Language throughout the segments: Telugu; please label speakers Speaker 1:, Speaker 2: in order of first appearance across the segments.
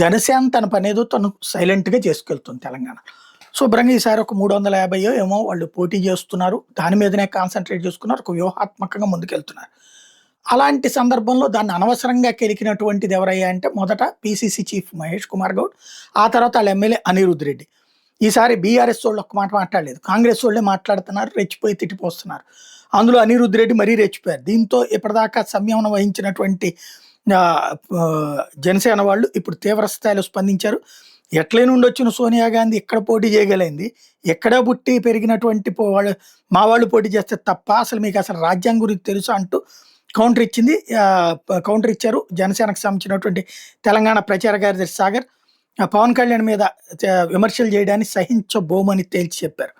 Speaker 1: జనసేన తన పనేదో తను సైలెంట్‌గా చేసుకెళ్తుంది తెలంగాణ. శుభ్రంగా ఈసారి ఒక 350 ఏమో వాళ్ళు పోటీ చేస్తున్నారు. దాని మీదనే కాన్సంట్రేట్ చేసుకున్నారు. ఒక వ్యూహాత్మకంగా ముందుకెళ్తున్నారు. అలాంటి సందర్భంలో దాన్ని అనవసరంగా కెలికినటువంటిది ఎవరయ్యా అంటే మొదట పీసీసీ చీఫ్ మహేష్ కుమార్ గౌడ్, ఆ తర్వాత ఆళ్ళ ఎమ్మెల్యే అనిరుద్ రెడ్డి. ఈసారి బీఆర్ఎస్ వోళ్ళు ఒక్క మాట మాట్లాడలేదు. కాంగ్రెస్ వోళ్ళే మాట్లాడుతున్నారు. రెచ్చిపోయి తిట్టిపోస్తున్నారు. అందులో అనిరుద్ రెడ్డి మరీ రెచ్చిపోయారు. దీంతో ఇప్పటిదాకా సంయమనం వహించినటువంటి జనసేన వాళ్ళు ఇప్పుడు తీవ్ర స్థాయిలో స్పందించారు. ఎట్లే నుండి వచ్చిన సోనియా గాంధీ ఇక్కడ పోటీ చేయగలిగింది. ఎక్కడ పుట్టి పెరిగినటువంటి వాళ్ళు మా వాళ్ళు పోటీ చేస్తే తప్ప అసలు మీకు అసలు రాజ్యాంగం గురించి తెలుసా అంటూ కౌంటర్ ఇచ్చింది. కౌంటర్ ఇచ్చారు జనసేనకు సంబంధించినటువంటి తెలంగాణ ప్రచార కార్యదర్శి సాగర్. పవన్ కళ్యాణ్ మీద విమర్శలు చేయడాన్ని సహించబోమని తేల్చి చెప్పారు.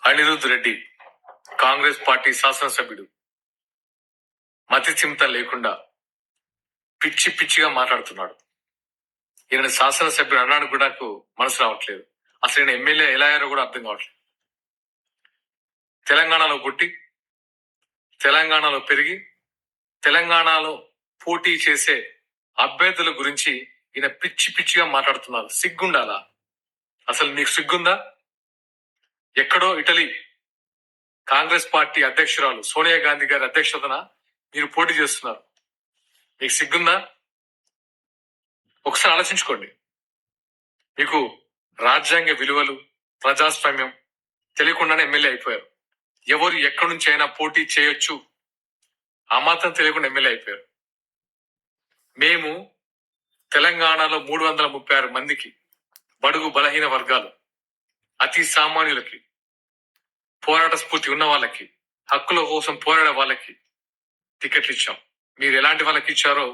Speaker 2: అనిరుద్ రెడ్డి కాంగ్రెస్ పార్టీ శాసనసభ్యుడు మతి చింత లేకుండా పిచ్చి పిచ్చిగా మాట్లాడుతున్నాడు. ఈయన శాసనసభ్యుడు అన్నాడు కూడా నాకు మనసు రావట్లేదు. అసలు ఈయన ఎమ్మెల్యే ఎలా అయ్యారో కూడా అర్థం కావట్లేదు. తెలంగాణలో పుట్టి తెలంగాణలో పెరిగి తెలంగాణలో పోటీ చేసే అభ్యర్థుల గురించి ఈయన పిచ్చి పిచ్చిగా మాట్లాడుతున్నారు. సిగ్గుండాలా? అసలు మీకు సిగ్గుందా? ఎక్కడో ఇటలీ కాంగ్రెస్ పార్టీ అధ్యక్షురాలు సోనియా గాంధీ గారి అధ్యక్షతన మీరు పోటీ చేస్తున్నారు. మీకు సిగ్గుందా? ఒకసారి ఆలోచించుకోండి. మీకు రాజ్యాంగ విలువలు, ప్రజాస్వామ్యం తెలియకుండానే ఎమ్మెల్యే అయిపోయారు. ఎవరు ఎక్కడి నుంచి అయినా పోటీ చేయొచ్చు ఆ మాత్రం తెలియకుండా ఎమ్మెల్యే అయిపోయారు. మేము తెలంగాణలో 336 మందికి, బడుగు బలహీన వర్గాలు, అతి సామాన్యులకి, పోరాట స్ఫూర్తి ఉన్న వాళ్ళకి, హక్కుల కోసం పోరాడే వాళ్ళకి టికెట్లు ఇచ్చాం. మీరు ఎలాంటి వాళ్ళకి ఇచ్చారో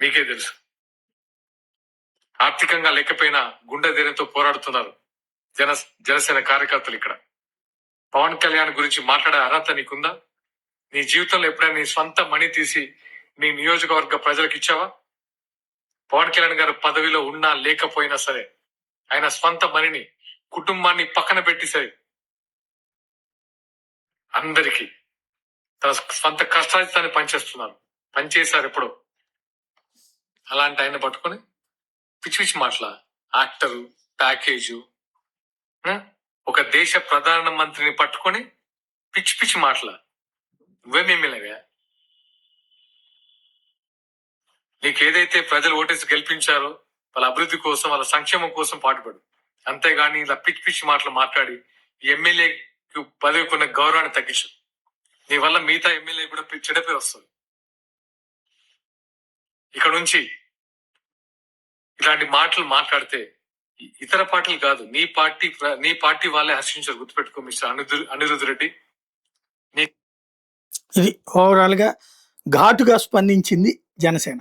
Speaker 2: మీకే తెలుసు. ఆర్థికంగా లేకపోయినా గుండె ధైర్యంతో పోరాడుతున్నారు జనసేన కార్యకర్తలు. ఇక్కడ పవన్ కళ్యాణ్ గురించి మాట్లాడే అర్హత నీకుందా? నీ జీవితంలో ఎప్పుడైనా నీ సొంత మనీ తీసి నీ నియోజకవర్గ ప్రజలకు ఇచ్చావా? పవన్ కళ్యాణ్ గారు పదవిలో ఉన్నా లేకపోయినా సరే ఆయన స్వంత మనీని, కుటుంబాన్ని పక్కన పెట్టి సరే అందరికీ తన స్వంత కష్టాన్ని పనిచేస్తున్నారు, పనిచేశారు ఎప్పుడో. అలాంటి ఆయన పట్టుకొని పిచ్చి పిచ్చి మాటల యాక్టరు, ప్యాకేజు, ఒక దేశ ప్రధాన మంత్రిని పట్టుకొని పిచ్చి పిచ్చి మాటల నువ్వేమేమిలేవా? నీకు ఏదైతే ప్రజలు ఓటేసి గెలిపించారో వాళ్ళ అభివృద్ధి కోసం, వాళ్ళ సంక్షేమం కోసం పాటుపడు. అంతేగాని ఇలా పిచ్చి పిచ్చి మాటలు మాట్లాడి ఎమ్మెల్యేకి పదవికి ఉన్న గౌరవాన్ని తగ్గించు. నీ వల్ల మిగతా ఎమ్మెల్యే కూడా చెడపే వస్తుంది. ఇక్కడ నుంచి ఇలాంటి మాటలు మాట్లాడితే ఇతర పార్టీలు కాదు, నీ పార్టీ వాళ్ళే హర్షించారు. గుర్తుపెట్టుకో మిస్టర్ అనిరుద్ రెడ్డి.
Speaker 1: ఇది ఓవరాల్ గా ఘాటుగా స్పందించింది జనసేన.